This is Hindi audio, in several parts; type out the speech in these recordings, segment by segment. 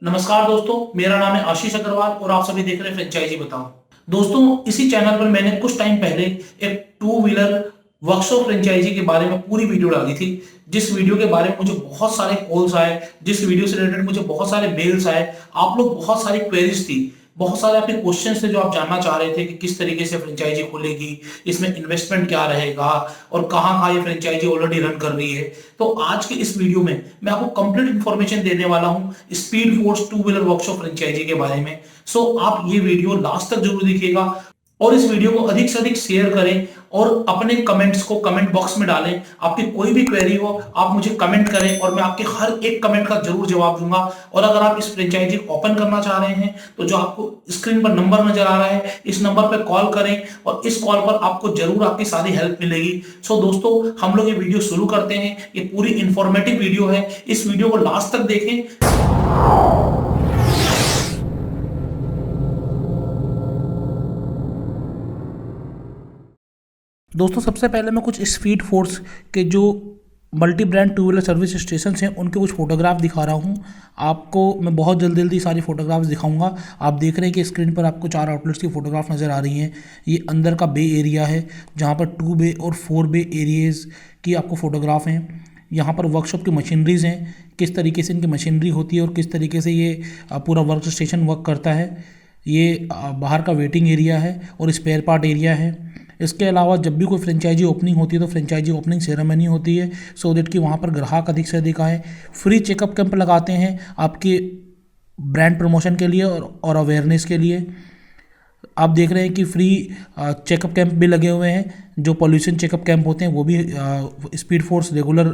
नमस्कार दोस्तों, मेरा नाम है आशीष अग्रवाल और आप सभी देख रहे हैं फ्रेंचाइजी बताओ। दोस्तों, इसी चैनल पर मैंने कुछ टाइम पहले एक टू व्हीलर वर्कशॉप फ्रेंचाइजी के बारे में पूरी वीडियो डाली थी। जिस वीडियो के बारे में मुझे बहुत सारे कॉल्स आए, जिस वीडियो से रिलेटेड मुझे बहुत सारे मेल्स आए, आप लोग बहुत सारी क्वेरीज थी, बहुत सारे आपके क्वेश्चंस थे जो आप जानना चाह रहे थे कि किस तरीके से फ्रेंचाइजी खुलेगी, इसमें इन्वेस्टमेंट क्या रहेगा और कहाँ कहाँ ये फ्रेंचाइजी ऑलरेडी रन कर रही है। तो आज के इस वीडियो में मैं आपको कंप्लीट इंफॉर्मेशन देने वाला हूँ speed force two wheeler workshop franchisee के बारे में। सो आप ये वीडियो लास्ट तक जरूर देखिएगा और इस वीडियो को अधिक से अधिक शेयर करें और अपने कमेंट्स को कमेंट बॉक्स में डालें। आपकी कोई भी क्वेरी हो आप मुझे कमेंट करें और मैं आपके हर एक कमेंट का जरूर जवाब दूंगा। और अगर आप इस फ्रेंचाइजी को ओपन करना चाह रहे हैं तो जो आपको स्क्रीन पर नंबर नजर आ रहा है, इस नंबर पर कॉल करें और इस कॉल पर आपको जरूर आपकी सारी हेल्प मिलेगी। सो दोस्तों, हम लोग ये वीडियो शुरू करते हैं। ये पूरी इंफॉर्मेटिव वीडियो है, इस वीडियो को लास्ट तक देखें। दोस्तों, सबसे पहले मैं कुछ स्पीड फोर्स के जो multi brand two wheeler service station हैं उनके कुछ फोटोग्राफ दिखा रहा हूँ आपको। मैं बहुत जल्दी जल्दी सारी फोटोग्राफ्स दिखाऊंगा। आप देख रहे हैं कि स्क्रीन पर आपको 4 आउटलेट्स की फोटोग्राफ नज़र आ रही हैं। ये अंदर का बे एरिया है जहाँ पर 2 बे और 4 बे एरियाज़ की आपको फोटोग्राफ हैं। यहाँ पर वर्कशॉप की मशीनरीज़ हैं, किस तरीके से इनकी मशीनरी होती है और किस तरीके से ये पूरा वर्क स्टेशन वर्क करता है। ये बाहर का वेटिंग एरिया है और स्पेयर पार्ट एरिया है। इसके अलावा जब भी कोई फ्रेंचाइजी ओपनिंग होती है तो फ्रेंचाइजी ओपनिंग सेरेमनी होती है सो दैट कि वहाँ पर ग्राहक अधिक से अधिक आए। फ्री चेकअप कैंप लगाते हैं आपके ब्रांड प्रमोशन के लिए और अवेयरनेस के लिए। आप देख रहे हैं कि फ्री चेकअप कैंप भी लगे हुए हैं। जो पॉल्यूशन चेकअप कैंप होते हैं वो भी स्पीड फोर्स रेगुलर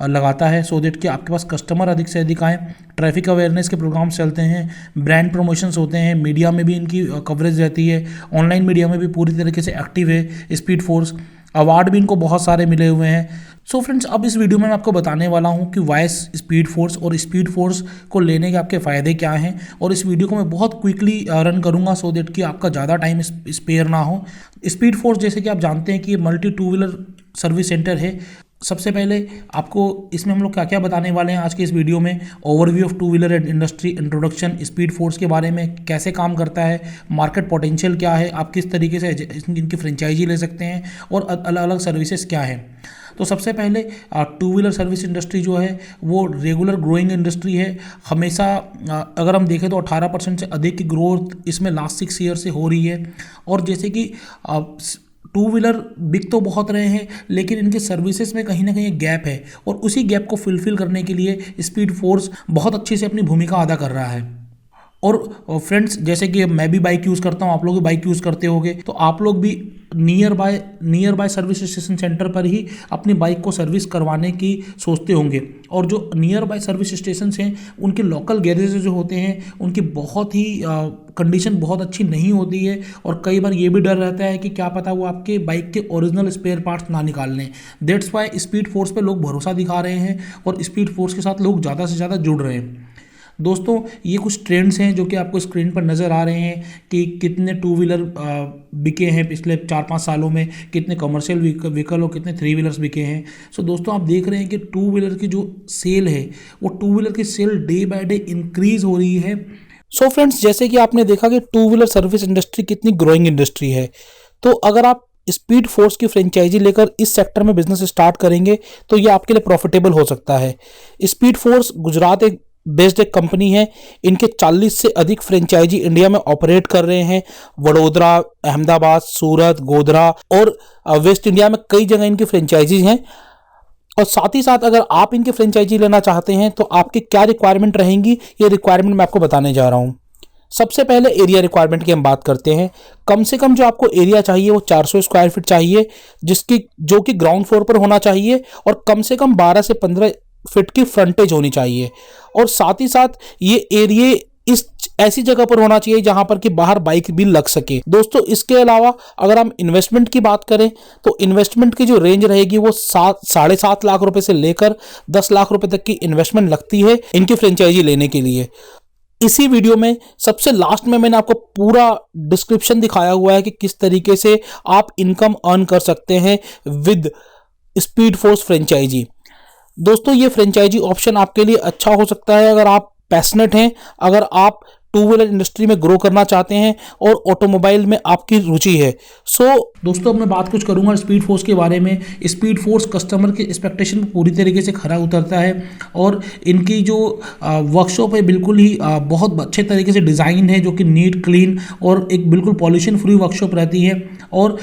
लगाता है सो दैट कि आपके पास कस्टमर अधिक से अधिक आए। ट्रैफिक अवेयरनेस के प्रोग्राम्स चलते हैं, ब्रांड प्रमोशंस होते हैं, मीडिया में भी इनकी कवरेज रहती है, ऑनलाइन मीडिया में भी पूरी तरीके से एक्टिव है स्पीड फोर्स। अवार्ड भी इनको बहुत सारे मिले हुए हैं। सो फ्रेंड्स, अब इस वीडियो में मैं आपको बताने वाला हूं कि वाई स्पीड फोर्स और स्पीड फोर्स को लेने के आपके फ़ायदे क्या हैं। और इस वीडियो को मैं बहुत क्विकली रन करूंगा सो दैट कि आपका ज़्यादा टाइम स्पेयर ना हो। स्पीड फोर्स जैसे कि आप जानते हैं कि ये multi two wheeler service centre है। सबसे पहले आपको इसमें हम लोग क्या क्या बताने वाले हैं आज के इस वीडियो में। Overview of two wheeler industry introduction, speed force के बारे में, कैसे काम करता है, मार्केट पोटेंशियल क्या है, आप किस तरीके से इनकी फ्रेंचाइजी ले सकते हैं और अलग अलग सर्विसेज क्या है। तो सबसे पहले टू व्हीलर सर्विस इंडस्ट्री जो है वो रेगुलर ग्रोइंग इंडस्ट्री है। हमेशा अगर हम देखें तो 18% से अधिक की ग्रोथ इसमें लास्ट 6 ईयर से हो रही है। और जैसे कि टू व्हीलर बिक तो बहुत रहे हैं लेकिन इनके सर्विसेज में कहीं ना कहीं गैप है और उसी गैप को फुलफिल करने के लिए स्पीड फोर्स बहुत अच्छे से अपनी भूमिका अदा कर रहा है। और फ्रेंड्स, जैसे कि मैं भी बाइक यूज़ करता हूँ, आप लोग भी बाइक यूज़ करते होंगे, तो आप लोग भी near by service station centre पर ही अपनी बाइक को सर्विस करवाने की सोचते होंगे। और जो नियर बाय सर्विस स्टेशन हैं उनके लोकल गैरेज जो होते हैं उनकी बहुत ही कंडीशन बहुत अच्छी नहीं होती है और कई बार ये भी डर रहता है कि क्या पता वो आपके बाइक के ओरिजिनल स्पेयर पार्ट्स ना निकाल लें। दैट्स वाई स्पीड फोर्स पे लोग भरोसा दिखा रहे हैं और स्पीड फोर्स के साथ लोग ज़्यादा से ज़्यादा जुड़ रहे हैं। दोस्तों, ये कुछ ट्रेंड्स हैं जो कि आपको स्क्रीन पर नज़र आ रहे हैं कि कितने टू व्हीलर बिके हैं पिछले 4-5 सालों में, कितने कमर्शियल व्हीकल और कितने 3 व्हीलर्स बिके हैं। सो दोस्तों, आप देख रहे हैं कि टू व्हीलर की जो सेल है वो टू व्हीलर की sale day by day increase हो रही है। सो फ्रेंड्स, जैसे कि आपने देखा कि टू व्हीलर सर्विस इंडस्ट्री कितनी ग्रोइंग इंडस्ट्री है, तो अगर आप स्पीड फोर्स की फ्रेंचाइजी लेकर इस सेक्टर में बिजनेस स्टार्ट करेंगे तो ये आपके लिए प्रॉफिटेबल हो सकता है। स्पीड फोर्स गुजरात एक बेस्ड एक कंपनी है। इनके 40 से अधिक फ्रेंचाइजी इंडिया में ऑपरेट कर रहे हैं। वडोदरा, अहमदाबाद, सूरत, गोधरा और वेस्ट इंडिया में कई जगह इनकी फ्रेंचाइजी हैं। और साथ ही साथ अगर आप इनकी फ्रेंचाइजी लेना चाहते हैं तो आपकी क्या रिक्वायरमेंट रहेंगी, ये रिक्वायरमेंट मैं आपको बताने जा रहा हूँ। सबसे पहले एरिया रिक्वायरमेंट की हम बात करते हैं। कम से कम जो आपको एरिया चाहिए वो 400 स्क्वायर फीट चाहिए, जो कि ग्राउंड फ्लोर पर होना चाहिए और कम से कम 12 से 15 फीट की फ्रंटेज होनी चाहिए। और साथ ही साथ ये एरिया इस ऐसी जगह पर होना चाहिए जहां पर कि बाहर बाइक भी लग सके। दोस्तों, इसके अलावा अगर हम इन्वेस्टमेंट की बात करें तो इन्वेस्टमेंट की जो रेंज रहेगी वो 7.5 लाख रुपए से लेकर 10 लाख रुपए तक की इन्वेस्टमेंट लगती है इनकी फ्रेंचाइजी लेने के लिए। इसी वीडियो में सबसे लास्ट में मैंने आपको पूरा डिस्क्रिप्शन दिखाया हुआ है कि किस तरीके से आप इनकम अर्न कर सकते हैं विद स्पीड फोर्स फ्रेंचाइजी। दोस्तों, ये फ्रेंचाइजी ऑप्शन आपके लिए अच्छा हो सकता है अगर आप पैशनेट हैं, अगर आप टू व्हीलर इंडस्ट्री में ग्रो करना चाहते हैं और ऑटोमोबाइल में आपकी रुचि है। दोस्तों अब मैं बात कुछ करूंगा स्पीड फोर्स के बारे में। स्पीड फोर्स कस्टमर के एक्सपेक्टेशन पर पूरी तरीके से खरा उतरता है और इनकी जो वर्कशॉप है बिल्कुल ही बहुत अच्छे तरीके से डिज़ाइन है, जो कि नीट क्लीन और एक बिल्कुल पॉल्यूशन फ्री वर्कशॉप रहती है। और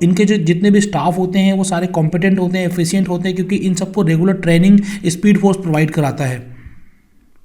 इनके जो जितने भी स्टाफ होते हैं वो सारे कॉम्पिटेंट होते हैं, एफिशिएंट होते हैं, क्योंकि इन सबको regular training speed force provide कराता है।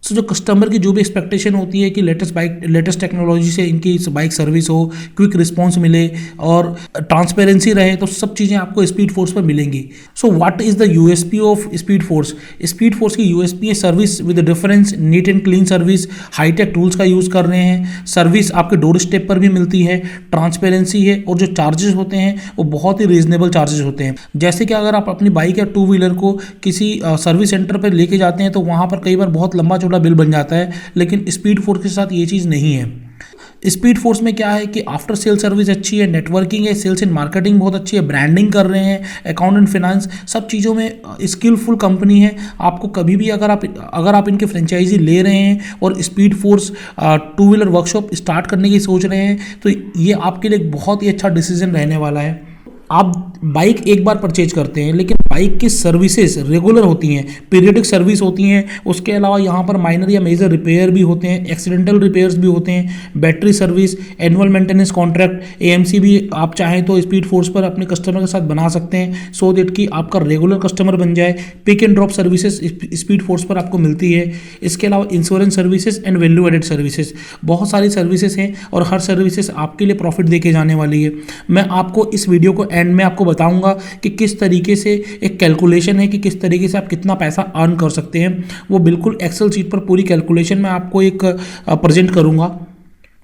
जो कस्टमर की जो भी एक्सपेक्टेशन होती है कि लेटेस्ट टेक्नोलॉजी से इनकी बाइक सर्विस हो, क्विक रिस्पांस मिले और ट्रांसपेरेंसी रहे, तो सब चीज़ें आपको स्पीड फोर्स पर मिलेंगी। What is the USP of speed force? Speed force की यूएसपी है service with difference, neat and clean service, hi tech tools का यूज़ कर रहे हैं, सर्विस आपके डोर स्टेप पर भी मिलती है, ट्रांसपेरेंसी है, और जो चार्जेस होते हैं वो बहुत ही रीजनेबल चार्जेस होते हैं। जैसे कि अगर आप अपनी बाइक या टू व्हीलर को किसी सर्विस सेंटर पर लेके जाते हैं तो वहाँ पर कई बार बहुत लंबा बिल बन जाता है, लेकिन स्पीड फोर्स के साथ ये चीज़ नहीं है। स्पीड फोर्स में क्या है कि आफ्टर सेल सर्विस अच्छी है, नेटवर्किंग है, सेल्स एंड मार्केटिंग बहुत अच्छी है, ब्रांडिंग कर रहे हैं, अकाउंट एंड फाइनेंस, सब चीज़ों में स्किलफुल कंपनी है। आपको कभी भी अगर आप इनके फ्रेंचाइजी ले रहे हैं और speed force two wheeler workshop start करने की सोच रहे हैं तो ये आपके लिए एक बहुत ही अच्छा डिसीजन रहने वाला है। आप बाइक एक बार परचेज करते हैं, लेकिन बाइक की सर्विसेज रेगुलर होती हैं, पीरियडिक सर्विस होती हैं। उसके अलावा यहाँ पर माइनर या मेजर रिपेयर भी होते हैं, एक्सीडेंटल रिपेयर्स भी होते हैं, battery service, annual maintenance contract, AMC भी आप चाहें तो स्पीड फोर्स पर अपने कस्टमर के साथ बना सकते हैं, सो दैट कि आपका रेगुलर कस्टमर बन जाए। Pick and drop services speed force पर आपको मिलती है। इसके अलावा insurance services and value added services, बहुत सारी सर्विसेज हैं और हर सर्विसेज आपके लिए प्रॉफिट दे के जाने वाली है। मैं आपको इस वीडियो को एंड में आपको बताऊंगा कि किस तरीके से एक कैलकुलेशन है कि किस तरीके से आप कितना पैसा अर्न कर सकते हैं। वो बिल्कुल एक्सेल शीट पर पूरी कैलकुलेशन मैं आपको एक प्रेजेंट करूंगा।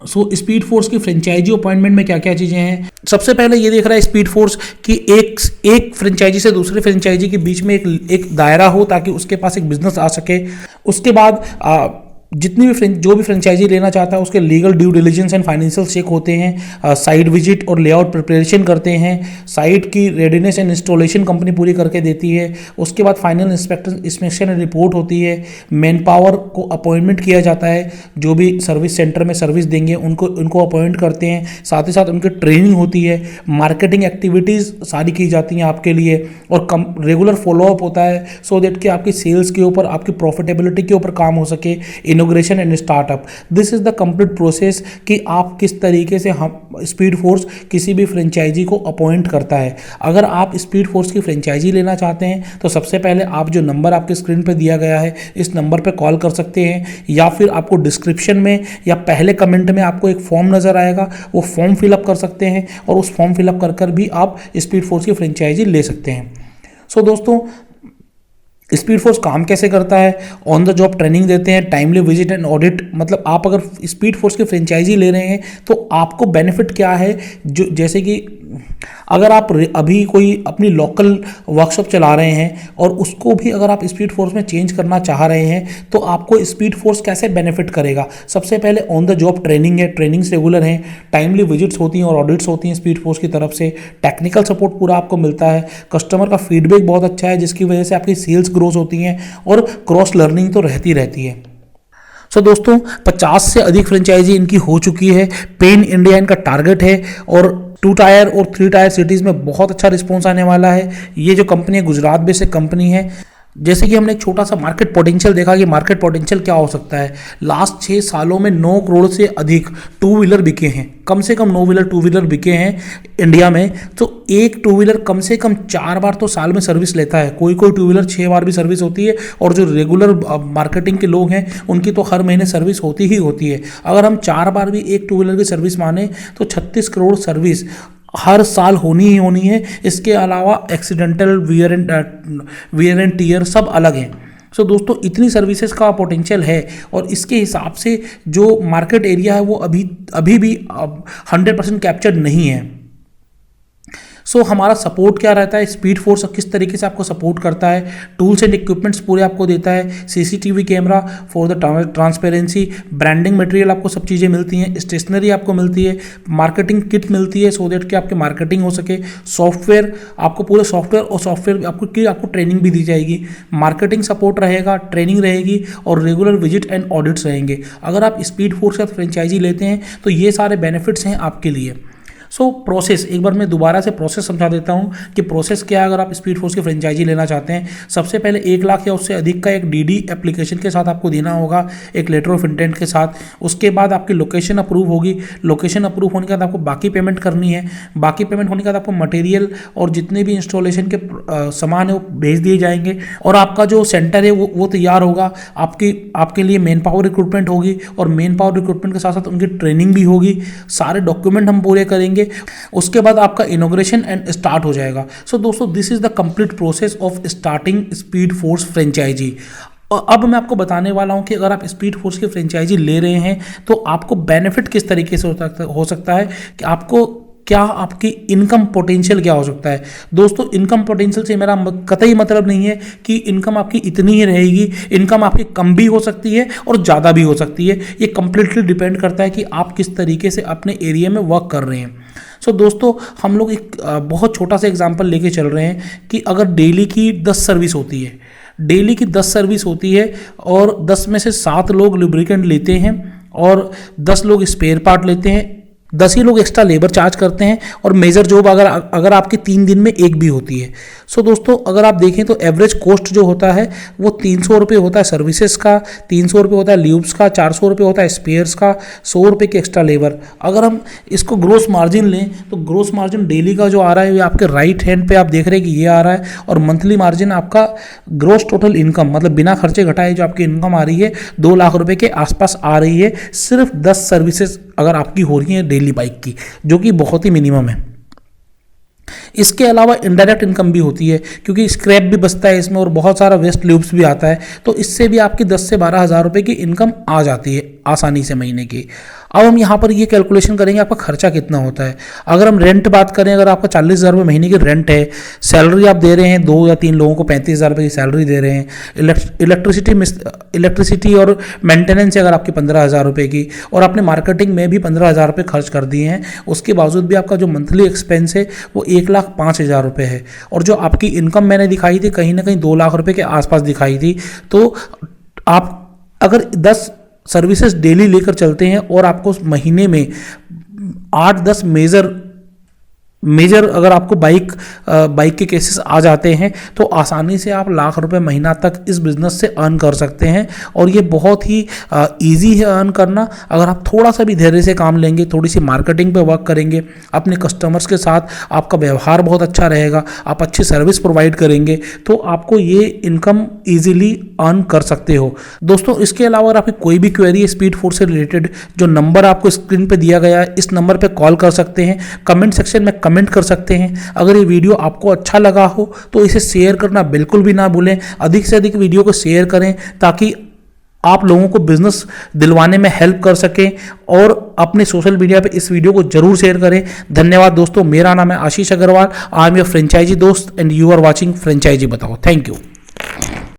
स्पीड फोर्स की फ्रेंचाइजी अपॉइंटमेंट में क्या क्या चीज़ें हैं। सबसे पहले ये देख रहा है स्पीड फोर्स कि एक फ्रेंचाइजी से दूसरे फ्रेंचाइजी के बीच में एक दायरा हो, ताकि उसके पास एक बिजनेस आ सके। उसके बाद जो भी फ्रेंचाइजी लेना चाहता है उसके legal due diligence and financial check होते हैं, साइट विजिट और लेआउट प्रिपरेशन करते हैं, साइट की रेडीनेस एंड इंस्टॉलेशन कंपनी पूरी करके देती है। उसके बाद फाइनल इंस्पेक्शन एंड रिपोर्ट होती है। मैन पावर को अपॉइंटमेंट किया जाता है, जो भी सर्विस सेंटर में सर्विस देंगे उनको अपॉइंट करते हैं, साथ ही साथ उनकी ट्रेनिंग होती है, मार्केटिंग एक्टिविटीज़ सारी की जाती हैं आपके लिए, और रेगुलर फॉलोअप होता है, सो दैट कि आपकी सेल्स के ऊपर, आपकी प्रॉफिटेबिलिटी के ऊपर काम हो सके। Inauguration and startup, this is the complete process कि आप किस तरीके से स्पीड फोर्स किसी भी फ्रेंचाइजी को अपॉइंट करता है। अगर आप स्पीड फोर्स की फ्रेंचाइजी लेना चाहते हैं तो सबसे पहले आप जो नंबर आपके स्क्रीन पर दिया गया है इस नंबर पर कॉल कर सकते हैं, या फिर आपको डिस्क्रिप्शन में या पहले कमेंट में आपको एक फॉर्म नजर आएगा, वो फॉर्म फिलअप कर सकते हैं और उस फॉर्म फिलअप कर भी आप स्पीड फोर्स की फ्रेंचाइजी ले सकते हैं। दोस्तों स्पीड फोर्स काम कैसे करता है? ऑन द जॉब ट्रेनिंग देते हैं, टाइमली विजिट एंड ऑडिट। मतलब आप अगर स्पीड फोर्स की फ्रेंचाइजी ले रहे हैं तो आपको बेनिफिट क्या है, जो जैसे कि अगर आप अभी कोई अपनी लोकल वर्कशॉप चला रहे हैं और उसको भी अगर आप स्पीड फोर्स में चेंज करना चाह रहे हैं तो आपको स्पीड फोर्स कैसे बेनिफिट करेगा। सबसे पहले ऑन द जॉब ट्रेनिंग है, ट्रेनिंग्स रेगुलर हैं, टाइमली विजिट्स होती हैं और ऑडिट्स होती हैं स्पीड फोर्स की तरफ से, टेक्निकल सपोर्ट पूरा आपको मिलता है, कस्टमर का फीडबैक बहुत अच्छा है जिसकी वजह से आपकी सेल्स ग्रोथ होती हैं और क्रॉस लर्निंग तो रहती है। दोस्तों 50 से अधिक फ्रेंचाइजी इनकी हो चुकी है। पेन इंडिया इनका टारगेट है और 2 टायर और 3 टायर सिटीज़ में बहुत अच्छा रिस्पॉन्स आने वाला है। ये जो कंपनी है गुजरात बेस्ड कंपनी है। जैसे कि हमने एक छोटा सा मार्केट पोटेंशियल देखा कि मार्केट पोटेंशियल क्या हो सकता है। लास्ट 6 सालों में 9 करोड़ से अधिक टू व्हीलर बिके हैं, कम से कम 9 टू व्हीलर बिके हैं इंडिया में। तो एक टू व्हीलर कम से कम 4 बार तो साल में सर्विस लेता है, कोई टू व्हीलर 6 बार भी सर्विस होती है, और जो रेगुलर मार्केटिंग के लोग हैं उनकी तो हर महीने सर्विस होती ही होती है। अगर हम 4 बार भी एक टू व्हीलर की सर्विस माने तो 36 करोड़ सर्विस हर साल होनी ही होनी है। इसके अलावा एक्सीडेंटल वियर एंड टीयर सब अलग हैं। दोस्तों इतनी सर्विसेज का पोटेंशियल है और इसके हिसाब से जो मार्केट एरिया है वो अभी भी 100% कैप्चर्ड नहीं है। सो हमारा सपोर्ट क्या रहता है, स्पीड फोर्स किस तरीके से आपको सपोर्ट करता है, टूल्स एंड इक्विपमेंट्स पूरे आपको देता है, CCTV camera for the transparency, branding material आपको सब चीज़ें मिलती हैं, स्टेशनरी आपको मिलती है, मार्केटिंग किट मिलती है सो दैट कि आपकी मार्केटिंग हो सके, सॉफ्टवेयर आपको पूरे सॉफ्टवेयर और सॉफ्टवेयर आपको ट्रेनिंग भी दी जाएगी, मार्केटिंग सपोर्ट रहेगा, ट्रेनिंग रहेगी और रेगुलर विजिट एंड ऑडिट्स रहेंगे। अगर आप स्पीड फोर्स का फ्रेंचाइजी लेते हैं तो ये सारे बेनिफिट्स हैं आपके लिए। सो प्रोसेस एक बार मैं दोबारा से प्रोसेस समझा देता हूँ कि प्रोसेस क्या है अगर आप स्पीड फोर्स की फ्रेंचाइजी लेना चाहते हैं। सबसे पहले 1 लाख या उससे अधिक का एक डीडी एप्लीकेशन के साथ आपको देना होगा, एक लेटर ऑफ इंटेंट के साथ। उसके बाद आपकी लोकेशन अप्रूव होगी, लोकेशन अप्रूव होने के बाद आपको बाकी पेमेंट करनी है, बाकी पेमेंट होने के बाद आपको मटेरियल और जितने भी इंस्टॉलेशन के सामान है वो भेज दिए जाएंगे और आपका जो सेंटर है वो तैयार होगा। आपके लिए मैन पावर रिक्रूटमेंट होगी और मैन पावर रिक्रूटमेंट के साथ साथ उनकी ट्रेनिंग भी होगी, सारे डॉक्यूमेंट हम पूरे करेंगे। उसके बाद आपका इनॉग्रेशन एंड स्टार्ट हो जाएगा। सो दोस्तों this is the complete process of starting speed force franchisee. और अब मैं आपको बताने वाला हूं कि अगर आप स्पीड फोर्स की फ्रेंचाइजी ले रहे हैं तो आपको बेनिफिट किस तरीके से हो सकता है, कि आपको क्या आपकी इनकम पोटेंशियल क्या हो सकता है। दोस्तों इनकम पोटेंशियल से मेरा कतई मतलब नहीं है कि इनकम आपकी इतनी ही रहेगी, इनकम आपकी कम भी हो सकती है और ज़्यादा भी हो सकती है। ये कंप्लीटली डिपेंड करता है कि आप किस तरीके से अपने एरिया में वर्क कर रहे हैं। सो दोस्तों हम लोग एक बहुत छोटा सा एग्जांपल लेके चल रहे हैं कि अगर डेली की 10 सर्विस होती है, डेली की 10 सर्विस होती है और 10 में से 7 लोग लुब्रिकेंट लेते हैं और 10 लोग स्पेयर पार्ट लेते हैं, 10 ही लोग एक्स्ट्रा लेबर चार्ज करते हैं और मेजर जॉब अगर आपकी 3 दिन में एक भी होती है। सो दोस्तों अगर आप देखें तो एवरेज कॉस्ट जो होता है वो 300 रुपये होता है सर्विसेज का, 300 रुपये होता है ल्यूब्स का, 400 रुपये होता है स्पेयर्स का, 100 रुपये की एक्स्ट्रा लेबर। अगर हम इसको ग्रोस मार्जिन लें तो ग्रोस मार्जिन डेली का जो आ रहा है ये आपके राइट हैंड पे आप देख रहे हैं कि ये आ रहा है, और मंथली मार्जिन आपका ग्रोस टोटल इनकम मतलब बिना खर्चे घटाए जो आपकी इनकम आ रही है 2 लाख रुपये के आसपास आ रही है, सिर्फ 10 सर्विसेज अगर आपकी हो रही है डेली बाइक की, जो कि बहुत ही मिनिमम है। इसके अलावा इनडायरेक्ट इनकम भी होती है क्योंकि स्क्रैप भी बचता है इसमें और बहुत सारा वेस्ट ल्यूब्स भी आता है, तो इससे भी आपकी 10 से 12 हज़ार रुपये की इनकम आ जाती है आसानी से महीने की। अब हम यहाँ पर ये कैलकुलेशन करेंगे आपका खर्चा कितना होता है। अगर हम रेंट बात करें, अगर आपका 40,000 रुपये महीने की रेंट है, सैलरी आप दे रहे हैं 2 या 3 लोगों को 35,000 रुपये की सैलरी दे रहे हैं, इलेक्ट्रिसिटी और मेंटेनेंस है अगर आपकी 15,000 रुपये की, और आपने मार्केटिंग में भी 15,000 रुपये खर्च कर दिए हैं, उसके बावजूद भी आपका जो मंथली एक्सपेंस है वो 1,05,000 रुपये है। और जो आपकी इनकम मैंने दिखाई थी कहीं ना कहीं 2 लाख रुपये के आसपास दिखाई थी। तो आप अगर 10 सर्विसेज डेली लेकर चलते हैं और आपको महीने में 8-10 मेजर अगर आपको बाइक के केसेस आ जाते हैं तो आसानी से आप लाख रुपए महीना तक इस बिज़नेस से अर्न कर सकते हैं। और ये बहुत ही इजी है अर्न करना, अगर आप थोड़ा सा भी धैर्य से काम लेंगे, थोड़ी सी मार्केटिंग पे वर्क करेंगे, अपने कस्टमर्स के साथ आपका व्यवहार बहुत अच्छा रहेगा, आप अच्छी सर्विस प्रोवाइड करेंगे, तो आपको ये इनकम ईजिली अर्न कर सकते हो। दोस्तों इसके अलावा अगर आपकी कोई भी क्वेरी है स्पीड फोर्स से रिलेटेड, जो नंबर आपको स्क्रीन पर दिया गया है इस नंबर पर कॉल कर सकते हैं, कमेंट सेक्शन में कमेंट कर सकते हैं। अगर ये वीडियो आपको अच्छा लगा हो तो इसे शेयर करना बिल्कुल भी ना भूलें, अधिक से अधिक वीडियो को शेयर करें ताकि आप लोगों को बिजनेस दिलवाने में हेल्प कर सकें, और अपने सोशल मीडिया पे इस वीडियो को जरूर शेयर करें। धन्यवाद दोस्तों, मेरा नाम है Ashish Agarwal, I am your franchisee दोस्त and you are watching franchisee बताओ। Thank you.